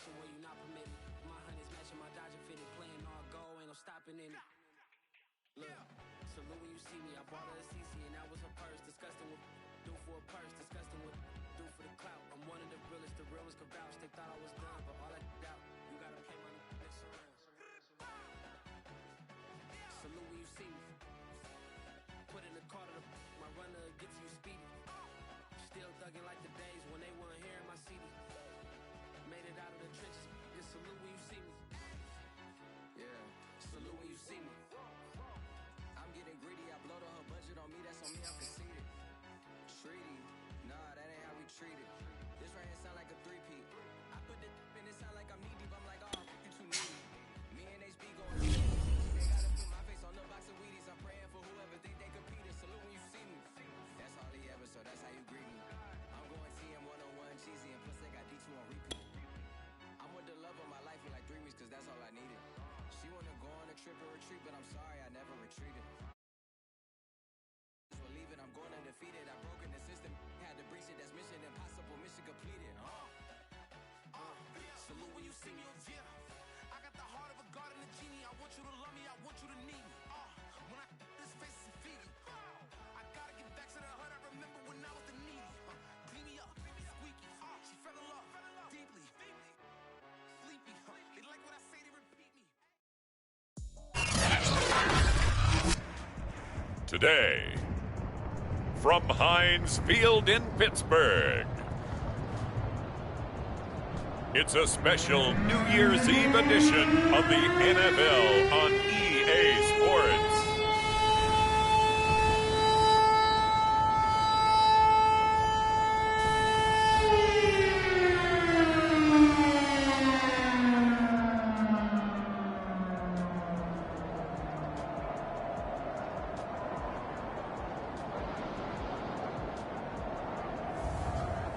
action where you not permitted. My honey's matching my Dodger fitted, playing all goal, ain't no stopping in it. Look, salute when you see me. I bought her a CC and that was her purse. Disgusting with do for a purse, disgusting with do for the clout. I'm one of the realest, the realest could vouch. They thought I was done, but all I doubt, you gotta pay my next around. Salute when you see me. Put in the car to my runner gets you speedy. Still thugging like the days when they weren't here in my CD. Made it out of the trenches. Just salute when you see me. Yeah, salute when you see me. I'm getting greedy. I blow the whole budget on me. That's on me. I'm conceited. Treaty. Nah, that ain't how we treat it. This right here sound like a three-peat. I put the in it sound like I'm knee deep. I'm like, oh, you too needy. Me and HB going deep. They gotta put my face on the box of Wheaties. I'm praying for whoever think they competed. Salute when you see me. That's all he ever, so that's how you greet me. I'm going TM 101 cheesy, and plus they got D2 on repeat. I'm with the love of my life in like 3 weeks, cause that's all I needed. She wanna go on a trip or retreat, but I'm sorry, I never retreated. For leaving, I'm going undefeated. I broken the system, had to breach it. That's mission impossible, mission completed. Salute when you see me. Yeah, I got the heart of a god and a genie. I want you to love me, I want you to need me. When I this face is feeding. I gotta get back to the hood. I remember when I was the needy. Clean me up, squeaky. She fell in love deeply. Sleepy. They like what I say, they repeat me. Today, from Heinz Field in Pittsburgh, it's a special New Year's Eve edition of the NFL on EA Sports.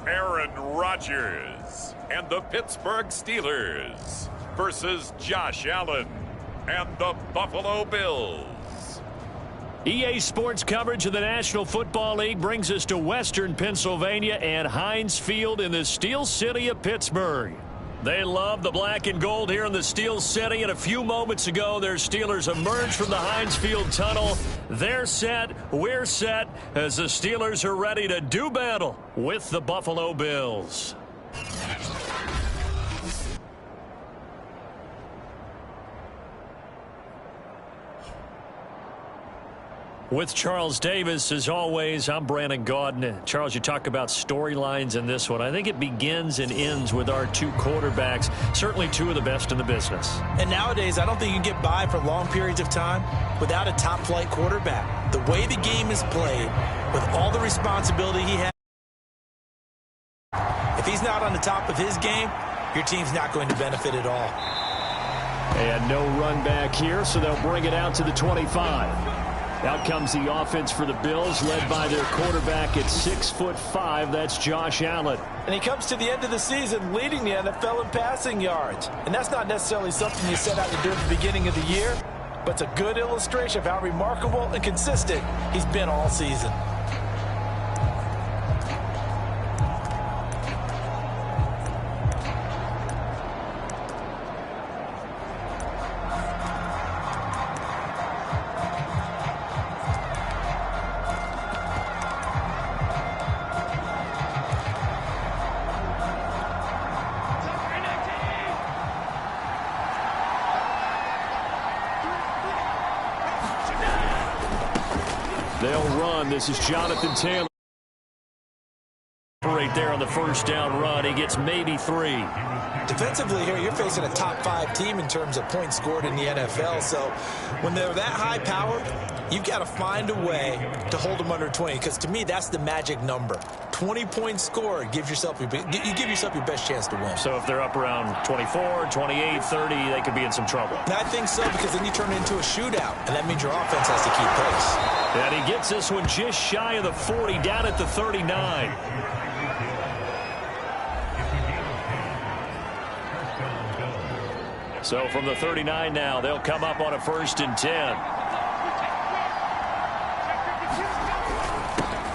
Aaron Rodgers and the Pittsburgh Steelers versus Josh Allen and the Buffalo Bills. EA Sports coverage of the National Football League brings us to Western Pennsylvania and Heinz Field in the Steel City of Pittsburgh. They love the black and gold here in the Steel City, and a few moments ago, their Steelers emerged from the Heinz Field tunnel. They're set, we're set, as the Steelers are ready to do battle with the Buffalo Bills. With Charles Davis, as always, I'm Brandon Gaudin. Charles, you talk about storylines in this one. I think it begins and ends with our two quarterbacks, certainly two of the best in the business. And nowadays, I don't think you can get by for long periods of time without a top-flight quarterback. The way the game is played, with all the responsibility he has, if he's not on the top of his game, your team's not going to benefit at all. And no run back here, so they'll bring it out to the 25. Out comes the offense for the Bills, led by their quarterback at 6'5". That's Josh Allen. And he comes to the end of the season leading the NFL in passing yards. And that's not necessarily something you set out to do at the beginning of the year, but it's a good illustration of how remarkable and consistent he's been all season. They'll run. This is Jonathan Taylor. Right there on the first down run. He gets maybe 3. Defensively here, you're facing a top-5 team in terms of points scored in the NFL. So when they're that high-powered, you've got to find a way to hold them under 20. Because to me, that's the magic number. 20 points scored, you give yourself your best chance to win. So if they're up around 24, 28, 30, they could be in some trouble. And I think so, because then you turn it into a shootout, and that means your offense has to keep pace. And he gets this one just shy of the 40, down at the 39. So from the 39 now, they'll come up on a 1st and 10.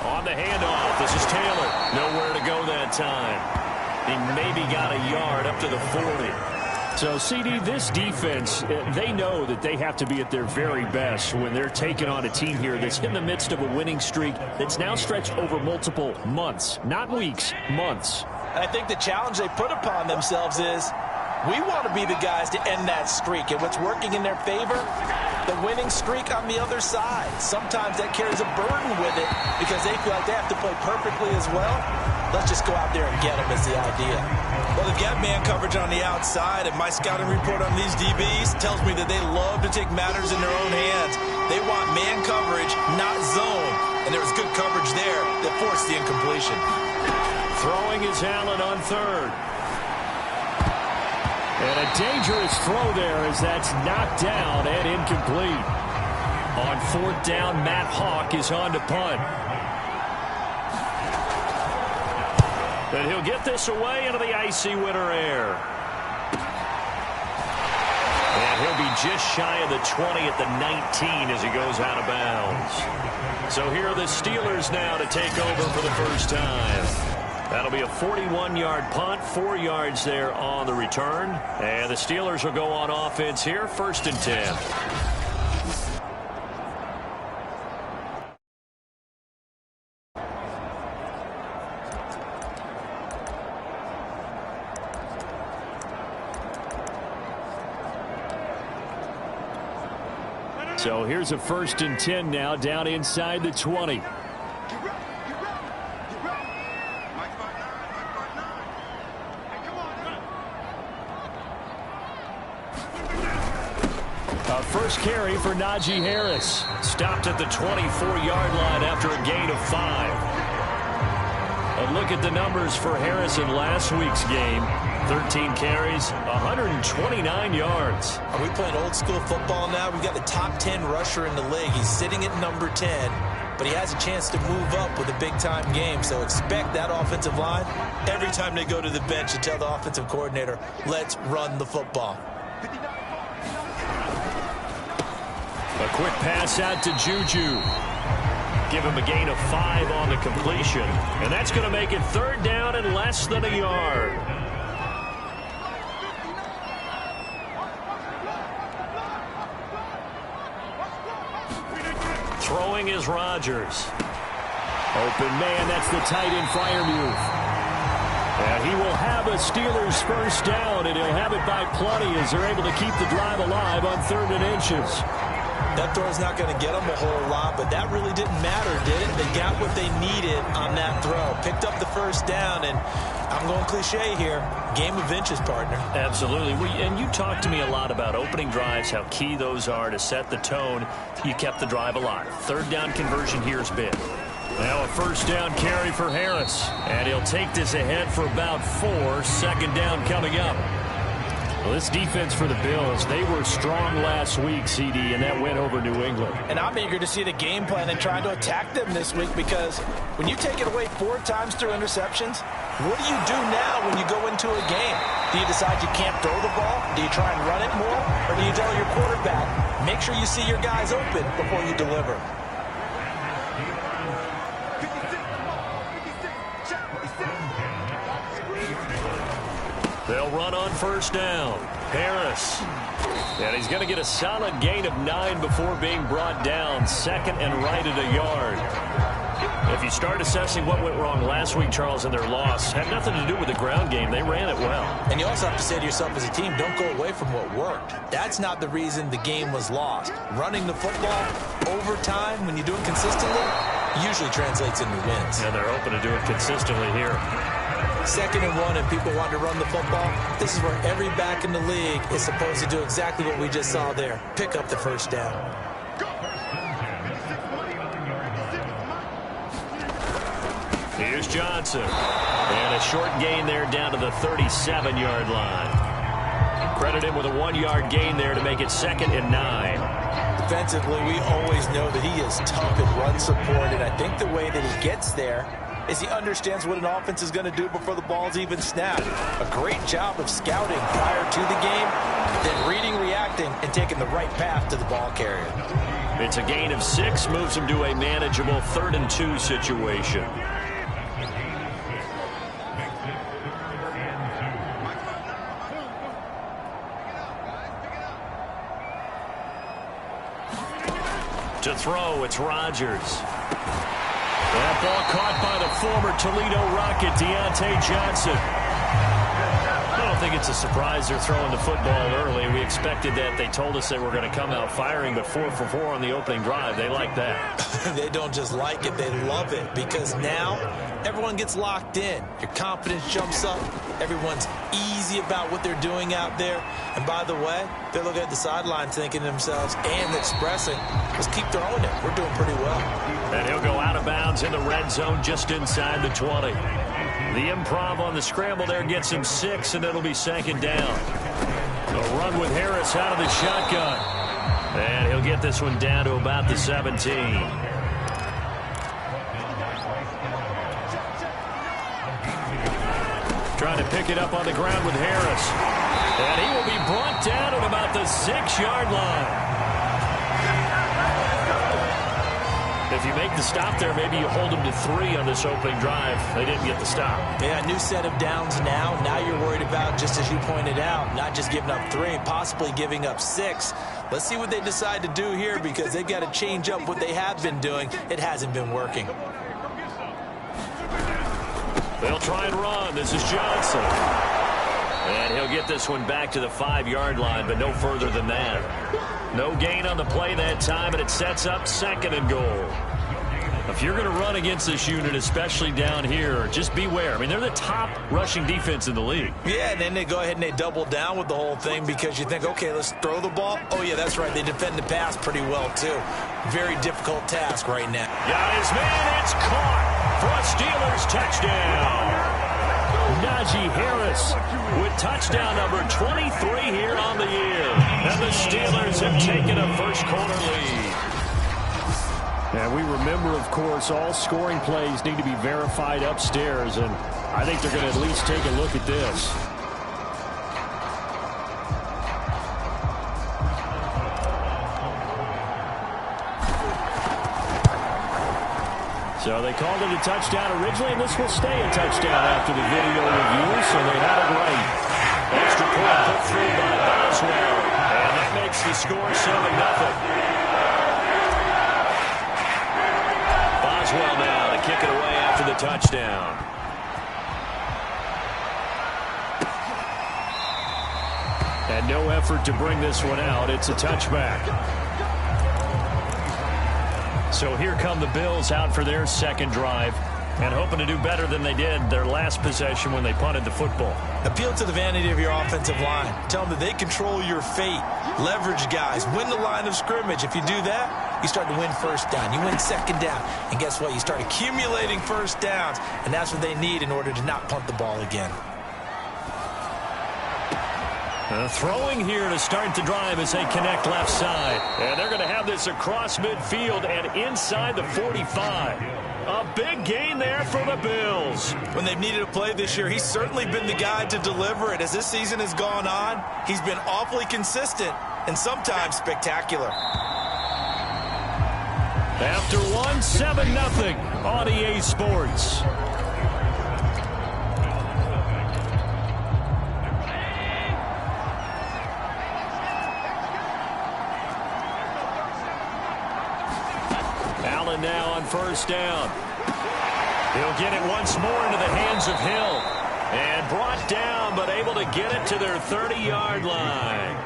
On the handoff, this is Taylor. Nowhere to go that time. He maybe got a yard up to the 40. So, CD, this defense, they know that they have to be at their very best when they're taking on a team here that's in the midst of a winning streak that's now stretched over multiple months, not weeks, months. I think the challenge they put upon themselves is we want to be the guys to end that streak. And what's working in their favor? The winning streak on the other side. Sometimes that carries a burden with it because they feel like they have to play perfectly as well. Let's just go out there and get them is the idea. Well, they've got man coverage on the outside, and my scouting report on these DBs tells me that they love to take matters in their own hands. They want man coverage, not zone. And there was good coverage there that forced the incompletion. Throwing is Allen on third. And a dangerous throw there as that's knocked down and incomplete. On fourth down, Matt Hawk is on to punt. And he'll get this away into the icy winter air. And he'll be just shy of the 20 at the 19 as he goes out of bounds. So here are the Steelers now to take over for the first time. That'll be a 41-yard punt, 4 yards there on the return. And the Steelers will go on offense here, 1st and 10. So here's a 1st and 10 now down inside the 20. First carry for Najee Harris. Stopped at the 24-yard line after a gain of 5. A look at the numbers for Harris in last week's game. 13 carries, 129 yards. Are we playing old school football now? We've got the top 10 rusher in the league. He's sitting at number 10, but he has a chance to move up with a big-time game. So expect that offensive line every time they go to the bench to tell the offensive coordinator, let's run the football. A quick pass out to Juju. Give him a gain of 5 on the completion. And that's going to make it 3rd down and less than a yard. Throwing is Rodgers. Open man, that's the tight end Freiermuth. And he will have a Steelers first down, and he'll have it by plenty as they're able to keep the drive alive on 3rd and inches. That throw's not going to get them a whole lot, but that really didn't matter, did it? They got what they needed on that throw. Picked up the first down, and I'm going cliche here. Game of inches, partner. Absolutely. And you talked to me a lot about opening drives, how key those are to set the tone. You kept the drive alive. 3rd down conversion here is big. Now a 1st down carry for Harris. And he'll take this ahead for about 4. 2nd down coming up. Well, this defense for the Bills, they were strong last week, CD, and that went over New England. And I'm eager to see the game plan and trying to attack them this week because when you take it away 4 times through interceptions, what do you do now when you go into a game? Do you decide you can't throw the ball? Do you try and run it more? Or do you tell your quarterback, make sure you see your guys open before you deliver? They'll run on 1st down. Harris. And he's going to get a solid gain of 9 before being brought down. 2nd and right at a yard. If you start assessing what went wrong last week, Charles, in their loss, had nothing to do with the ground game. They ran it well. And you also have to say to yourself as a team, don't go away from what worked. That's not the reason the game was lost. Running the football over time, when you do it consistently, usually translates into wins. And they're open to do it consistently here. 2nd and 1 and people want to run the football. This is where every back in the league is supposed to do exactly what we just saw there. Pick up the 1st down. Here's Johnson. And a short gain there down to the 37-yard line. Credit him with a 1-yard gain there to make it 2nd and 9. Defensively, we always know that he is tough in run support, and I think the way that he gets there is he understands what an offense is going to do before the ball's even snapped. A great job of scouting prior to the game, then reading, reacting, and taking the right path to the ball carrier. It's a gain of 6, moves him to a manageable 3rd and 2 situation. throw. It's Rodgers. That ball caught by the former Toledo Rocket, Deontay Johnson. I don't think it's a surprise they're throwing the football early. We expected that. They told us they were going to come out firing, but 4 for 4 on the opening drive. They like that. They don't just like it, they love it, because now everyone gets locked in. Your confidence jumps up. Everyone's easy about what they're doing out there. And by the way, they're looking at the sideline thinking to themselves and expressing, let's keep throwing it. We're doing pretty well. And he'll go out of bounds in the red zone just inside the 20. The improv on the scramble there gets him 6, and it'll be second down. A run with Harris out of the shotgun. And he'll get this one down to about the 17. Trying to pick it up on the ground with Harris. And he will be brought down at about the 6-yard line. If you make the stop there, maybe you hold them to 3 on this opening drive. They didn't get the stop. Yeah, new set of downs now. Now you're worried about, just as you pointed out, not just giving up 3, possibly giving up 6. Let's see what they decide to do here, because they've got to change up what they have been doing. It hasn't been working. They'll try and run. This is Johnson. And he'll get this one back to the 5-yard line, but no further than that. No gain on the play that time, and it sets up 2nd and goal. If you're going to run against this unit, especially down here, just beware. I mean, they're the top rushing defense in the league. Yeah, and then they go ahead and they double down with the whole thing, because you think, okay, let's throw the ball. Oh, yeah, that's right. They defend the pass pretty well, too. Very difficult task right now. Got his man. It's caught for a Steelers touchdown. Najee Harris with touchdown number 23 here on the year. And the Steelers have taken a first-quarter lead. And we remember, of course, all scoring plays need to be verified upstairs, and I think they're going to at least take a look at this. So they called it a touchdown originally, and this will stay a touchdown after the video review, so they had it right. Extra point put through by Boswell, and that makes the score 7-0. Boswell now to kick it away after the touchdown. And no effort to bring this one out. It's a touchback. So here come the Bills out for their second drive, and hoping to do better than they did their last possession when they punted the football. Appeal to the vanity of your offensive line. Tell them that they control your fate. Leverage guys. Win the line of scrimmage. If you do that, you start to win first down. You win second down. And guess what? You start accumulating first downs, and that's what they need in order to not punt the ball again. Throwing here to start the drive as they connect left side. And they're going to have this across midfield and inside the 45. A big gain there for the Bills. When they've needed a play this year, he's certainly been the guy to deliver it. As this season has gone on, he's been awfully consistent and sometimes spectacular. After 7-0 on EA Sports. Allen now on first down. He'll get it once more into the hands of Hill. And brought down, but able to get it to their 30-yard line.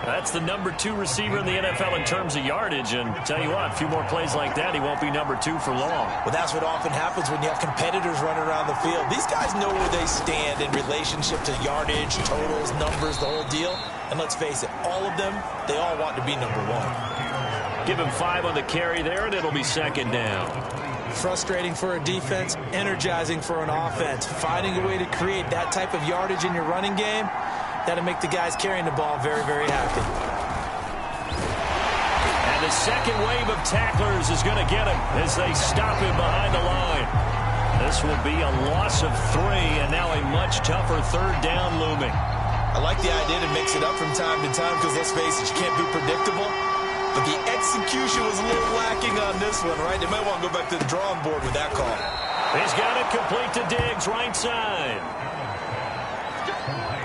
That's the number 2 receiver in the NFL in terms of yardage. And tell you what, a few more plays like that, he won't be number 2 for long. Well, that's what often happens when you have competitors running around the field. These guys know where they stand in relationship to yardage, totals, numbers, the whole deal. And let's face it, all of them, they all want to be number 1. Give him 5 on the carry there, and it'll be second down. Frustrating for a defense, energizing for an offense. Finding a way to create that type of yardage in your running game, that'll make the guys carrying the ball very, very happy. And the second wave of tacklers is going to get him as they stop him behind the line. This will be a loss of 3, and now a much tougher third down looming. I like the idea to mix it up from time to time because, let's face it, you can't be predictable. But the execution was a little lacking on this one, right? They might want to go back to the drawing board with that call. He's got it complete to Diggs, right side.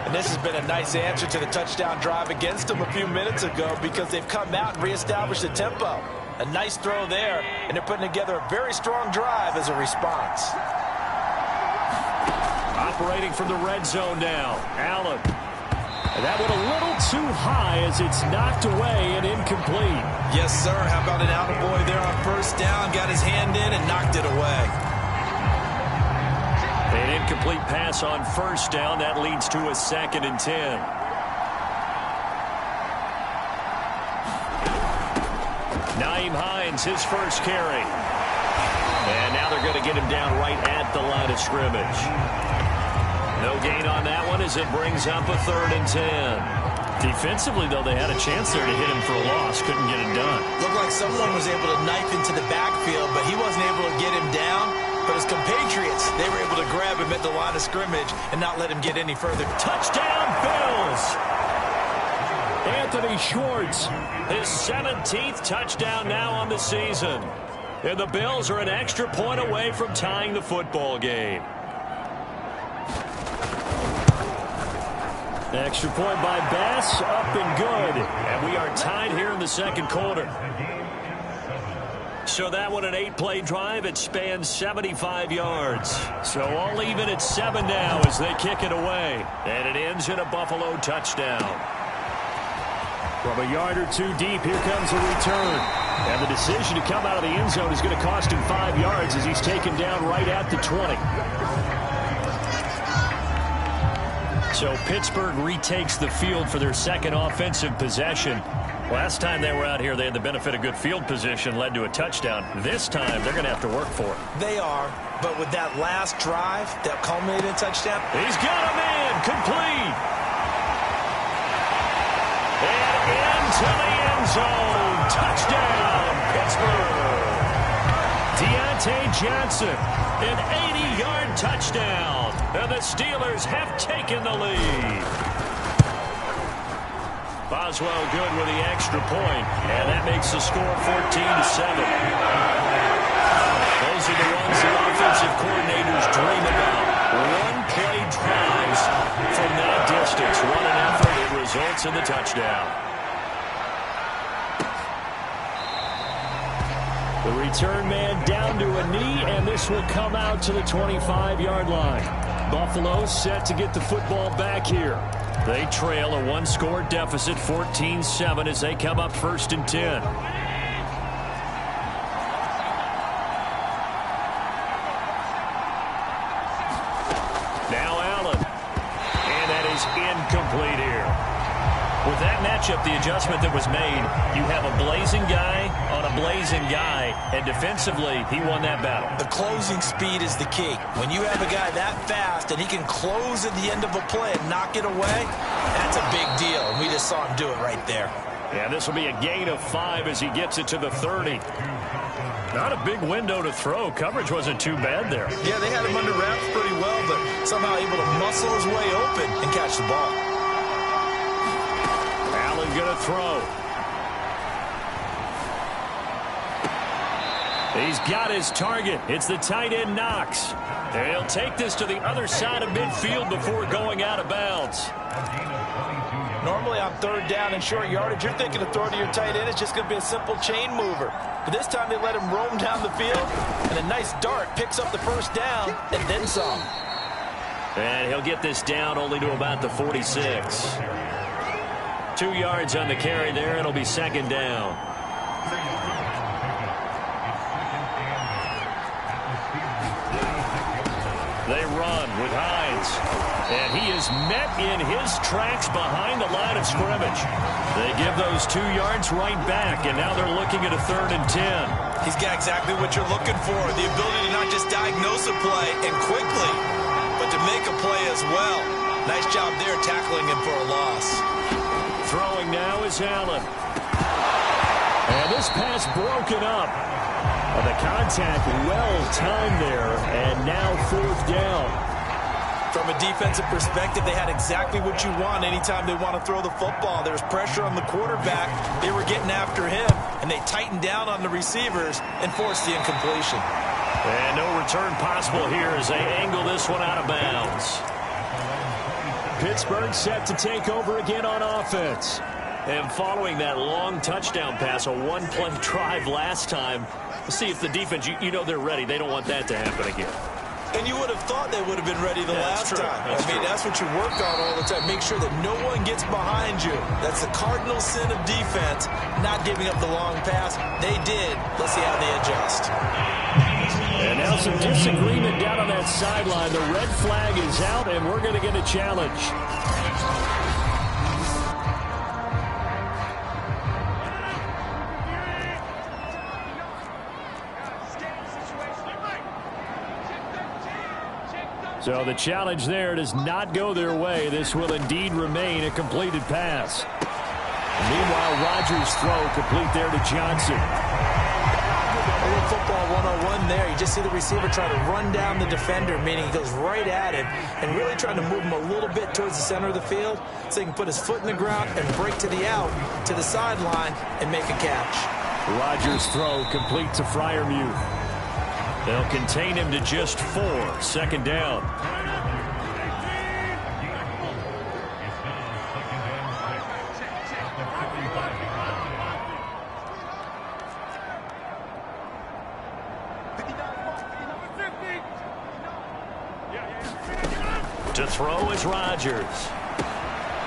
And this has been a nice answer to the touchdown drive against them a few minutes ago because they've come out and reestablished the tempo. A nice throw there, and they're putting together a very strong drive as a response. Operating from the red zone now, Allen. And that went a little too high as it's knocked away and incomplete. Yes, sir. How about an attaboy there on first down? Got his hand in and knocked it away. An incomplete pass on first down. That leads to a 2nd and 10. Nyheim Hines, his first carry. And now they're going to get him down right at the line of scrimmage. No gain on that one as it brings up a 3rd and 10. Defensively, though, they had a chance there to hit him for a loss. Couldn't get it done. Looked like someone was able to knife into the backfield, but he wasn't able to get him down. But his compatriots, they were able to grab him at the line of scrimmage and not let him get any further. Touchdown, Bills! Anthony Schwartz, his 17th touchdown now on the season. And the Bills are an extra point away from tying the football game. Extra point by Bass, up and good. And we are tied here in the 2nd quarter. So that one an 8-play drive. It spans 75 yards. So all even at 7 now as they kick it away. And it ends in a Buffalo touchdown. From a yard or 2 deep, here comes a return. And the decision to come out of the end zone is going to cost him 5 yards as he's taken down right at the 20. So Pittsburgh retakes the field for their 2nd offensive possession. Last time they were out here, they had the benefit of good field position, led to a touchdown. This time, they're going to have to work for it. They are, but with that last drive that culminated in a touchdown. He's got a man, complete. And into the end zone. Touchdown, Pittsburgh. Deontay Johnson, an 80-yard touchdown. And the Steelers have taken the lead. Boswell good with the extra point, and that makes the score 14-7. Those are the ones the offensive coordinators dream about. One-play drives from that distance. Run an effort, it results in the touchdown. The return man down to a knee, and this will come out to the 25-yard line. Buffalo set to get the football back here. They trail a 1-score deficit, 14-7, as they come up 1st and 10. Now Allen. And that is incomplete here. With that matchup, the adjustment that was made, you have a blazing guy on a blazing guy, and defensively, he won that battle. The closing speed is the key. When you have a guy that fast and he can close at the end of a play and knock it away, that's a big deal, and we just saw him do it right there. Yeah, this will be a gain of 5 as he gets it to the 30. Not a big window to throw. Coverage wasn't too bad there. Yeah, they had him under wraps pretty well, but somehow able to muscle his way open and catch the ball. Allen going to throw. He's got his target. It's the tight end Knox. And he'll take this to the other side of midfield before going out of bounds. Normally on 3rd down and short yardage, you're thinking of throwing to your tight end. It's just going to be a simple chain mover. But this time they let him roam down the field, and a nice dart picks up the 1st down and then some. And he'll get this down only to about the 46. 2 yards on the carry there. It'll be 2nd down. They run with Hines. And he is met in his tracks behind the line of scrimmage. They give those 2 yards right back, and now they're looking at a 3rd and 10. He's got exactly what you're looking for, the ability to not just diagnose a play and quickly, but to make a play as well. Nice job there tackling him for a loss. Throwing now is Allen. And this pass broken up. The contact well timed there, and now 4th down. From a defensive perspective, they had exactly what you want anytime they want to throw the football. There was pressure on the quarterback. They were getting after him, and they tightened down on the receivers and forced the incompletion. And no return possible here as they angle this one out of bounds. Pittsburgh set to take over again on offense. And following that long touchdown pass, a one-play drive last time, let's see if the defense, you know they're ready. They don't want that to happen again. And you would have thought they would have been ready the last time. That's what you work on all the time. Make sure that no one gets behind you. That's the cardinal sin of defense, not giving up the long pass. They did. Let's see how they adjust. And now some disagreement down on that sideline. The red flag is out, and we're going to get a challenge. So the challenge there does not go their way. This will indeed remain a completed pass. Meanwhile, Rodgers' throw complete there to Johnson. A little football 101 there. You just see the receiver try to run down the defender, meaning he goes right at him and really trying to move him a little bit towards the center of the field so he can put his foot in the ground and break to the out, to the sideline, and make a catch. Rodgers' throw complete to Freiermuth. They'll contain him to just 4. 2nd down. To throw is Rodgers.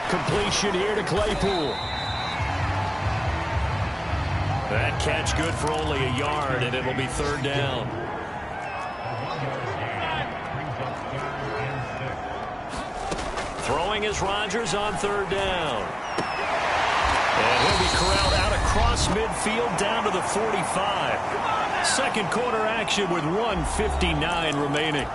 Completion here to Claypool. That catch good for only a yard, and it'll be 3rd down. Throwing is Rodgers on 3rd down. And he'll be corralled out across midfield down to the 45. Second quarter action with 1:59 remaining.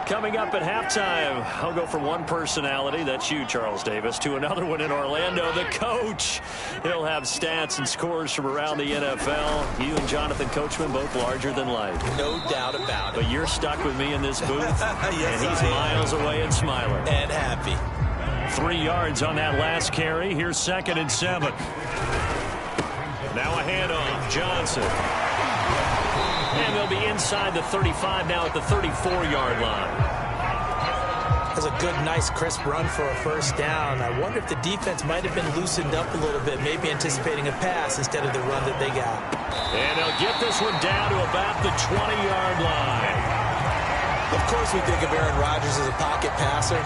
Coming up at halftime, I'll go from one personality, that's you, Charles Davis, to another one in Orlando, the coach. He'll have stats and scores from around the NFL. You and Jonathan Coachman, both larger than life. No doubt about it. But you're stuck with me in this booth, yes, and he's miles away and smiling. And happy. 3 yards on that last carry. Here's 2nd and 7. Now a handoff, Johnson. And they'll be inside the 35 now at the 34-yard line. That's a good, nice, crisp run for a 1st down. I wonder if the defense might have been loosened up a little bit, maybe anticipating a pass instead of the run that they got. And they'll get this one down to about the 20-yard line. Of course we think of Aaron Rodgers as a pocket passer,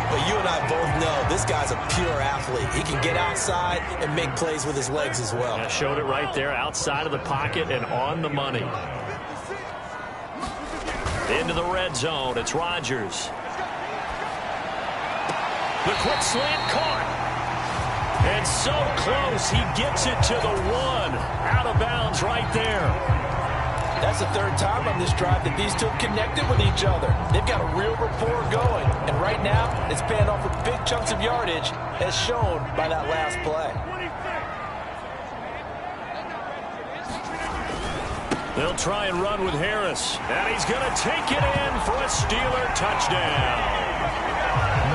but you and I both know this guy's a pure athlete. He can get outside and make plays with his legs as well. Yeah, showed it right there, outside of the pocket and on the money. Into the red zone, it's Rodgers. The quick slant caught. And so close, he gets it to the 1. Out of bounds right there. That's the 3rd time on this drive that these two have connected with each other. They've got a real rapport going. And right now, it's paying off with big chunks of yardage, as shown by that last play. They'll try and run with Harris. And he's going to take it in for a Steeler touchdown.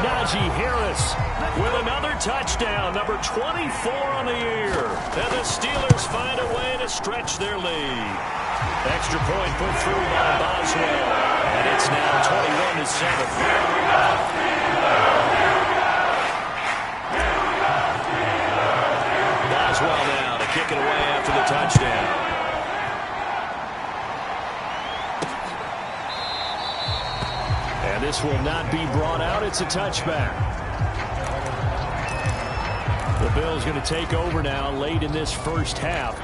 Najee Harris with another touchdown, number 24 on the year. And the Steelers find a way to stretch their lead. Extra point put through by Boswell. And it's now 21-7. Boswell now to kick it away after the touchdown. And this will not be brought out. It's a touchback. The Bills going to take over now late in this 1st half.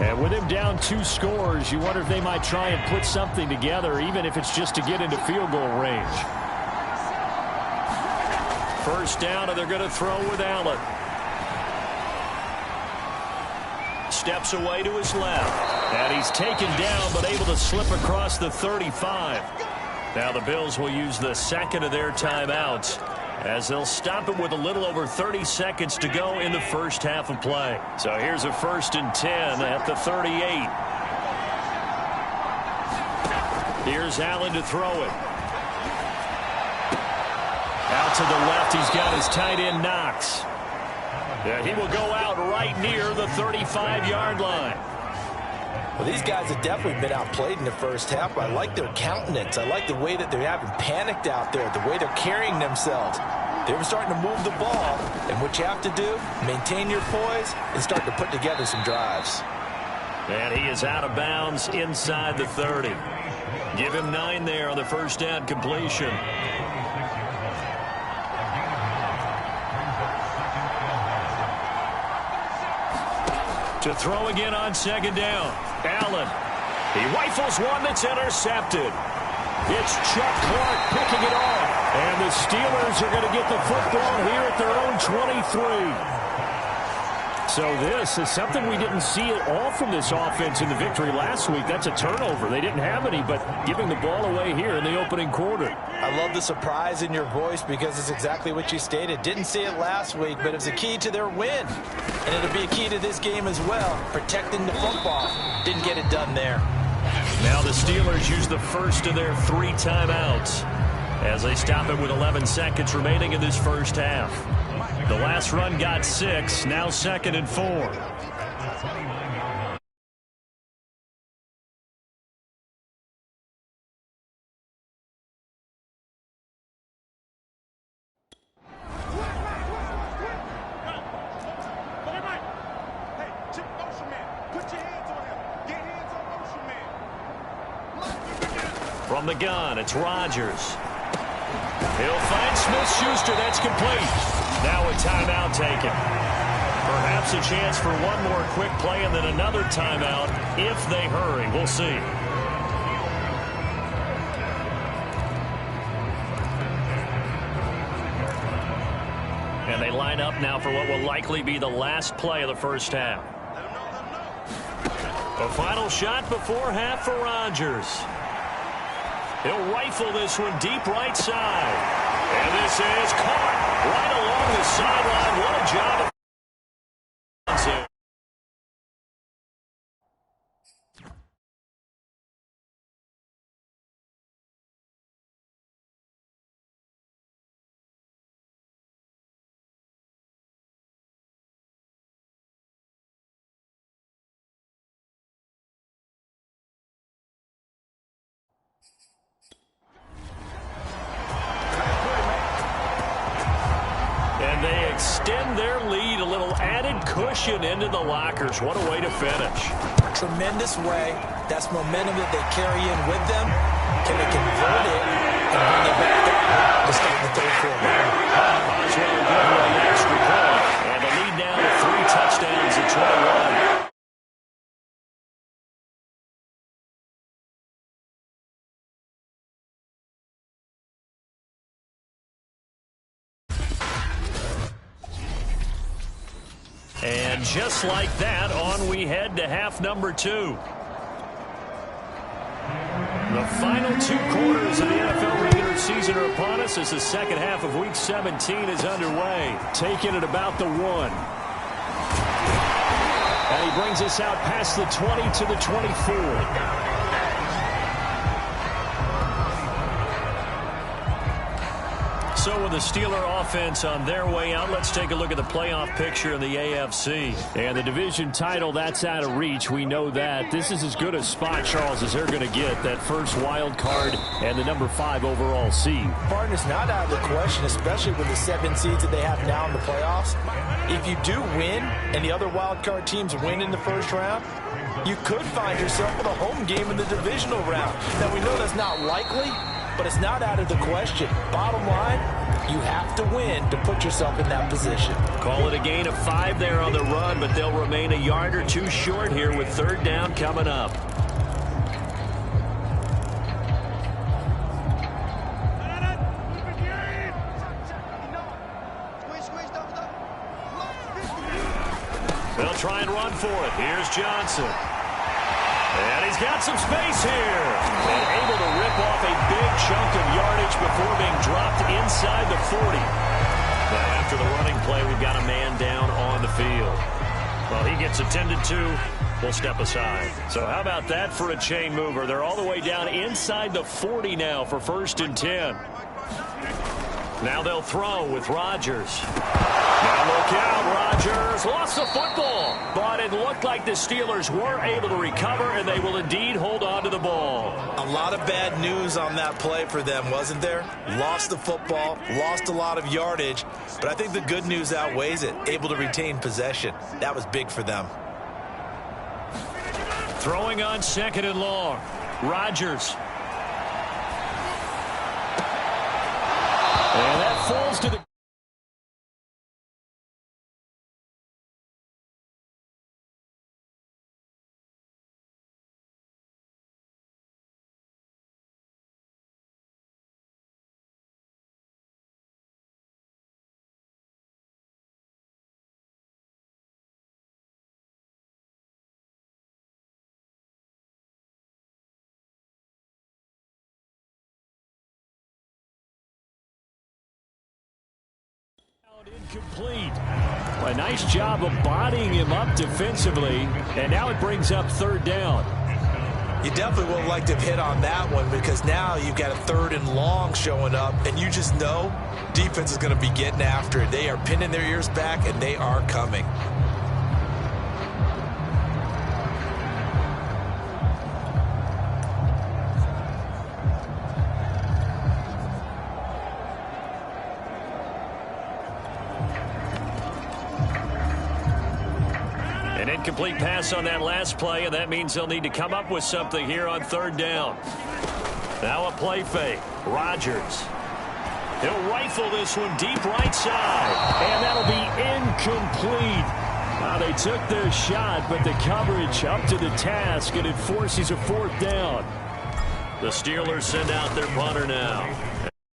And with him down 2 scores, you wonder if they might try and put something together, even if it's just to get into field goal range. 1st down, and they're going to throw with Allen. Steps away to his left. And he's taken down, but able to slip across the 35. Now the Bills will use the 2nd of their timeouts as they'll stop it with a little over 30 seconds to go in the 1st half of play. So here's a 1st and 10 at the 38. Here's Allen to throw it. Out to the left, he's got his tight end Knox. Yeah, he will go out right near the 35-yard line. Well, these guys have definitely been outplayed in the first half. I like their countenance. I like the way that they're having panicked out there, the way they're carrying themselves. They were starting to move the ball, and what you have to do, maintain your poise and start to put together some drives. And he is out of bounds inside the 30. Give him 9 there on the first down completion. To throw again on second down. Allen. He rifles one that's intercepted. It's Chuck Clark picking it off. And the Steelers are going to get the football here at their own 23. So this is something we didn't see at all from this offense in the victory last week. That's a turnover. They didn't have any, but giving the ball away here in the opening quarter. I love the surprise in your voice because it's exactly what you stated. Didn't see it last week, but it's a key to their win. And it'll be a key to this game as well, protecting the football. Didn't get it done there. Now the Steelers use the first of their 3 timeouts as they stop it with 11 seconds remaining in this first half. The last run got 6, now 2nd and 4. From the gun, it's Rodgers. He'll find Smith-Schuster. That's complete. Now a timeout taken. Perhaps a chance for one more quick play and then another timeout if they hurry. We'll see. And they line up now for what will likely be the last play of the first half. A final shot before half for Rodgers. He'll rifle this one deep right side. And this is caught right along the sideline. What a job. They extend their lead, a little added cushion into the lockers. What a way to finish. Tremendous way. That's momentum that they carry in with them. Can they convert it and bring it back up to start the third quarter? Osweiler good with an extra point. And the lead now to 3 touchdowns at 21. And just like that, on we head to half number 2. The final 2 quarters of the NFL regular season are upon us as the second half of Week 17 is underway. Taking it about the 1. And he brings us out past the 20 to the 24. So with the Steeler offense on their way out, let's take a look at the playoff picture in the AFC. And the division title, that's out of reach. We know that. This is as good a spot, Charles, as they're going to get. That first wild card and the number 5 overall seed. Partner's not out of the question, especially with the 7 seeds that they have now in the playoffs. If you do win and the other wild card teams win in the first round, you could find yourself with a home game in the divisional round. Now, we know that's not likely, but it's not out of the question. Bottom line, you have to win to put yourself in that position. Call it a gain of 5 there on the run, but they'll remain a yard or 2 short here with 3rd down coming up. They'll try and run for it. Here's Johnson. And he's got some space here. And able to rip off a big chunk of yardage before being dropped inside the 40. Now after the running play, we've got a man down on the field. Well, he gets attended to. We'll step aside. So how about that for a chain mover? They're all the way down inside the 40 now for 1st and 10. Now they'll throw with Rodgers. Now look out, Rodgers. Rodgers lost the football, but it looked like the Steelers were able to recover, and they will indeed hold on to the ball. A lot of bad news on that play for them, wasn't there? Lost the football, lost a lot of yardage, but I think the good news outweighs it. Able to retain possession. That was big for them. Throwing on 2nd and long. Rodgers. And that falls to the... Incomplete. Well, a nice job of bodying him up defensively, and now it brings up 3rd down. You definitely would have liked to have hit on that one because now you've got a 3rd and long showing up, and you just know defense is going to be getting after it. They are pinning their ears back, and they are coming. An incomplete pass on that last play, and that means they'll need to come up with something here on 3rd down. Now a play fake. Rodgers. He'll rifle this one deep right side, and that'll be incomplete. Now they took their shot, but the coverage up to the task, and it forces a 4th down. The Steelers send out their punter now.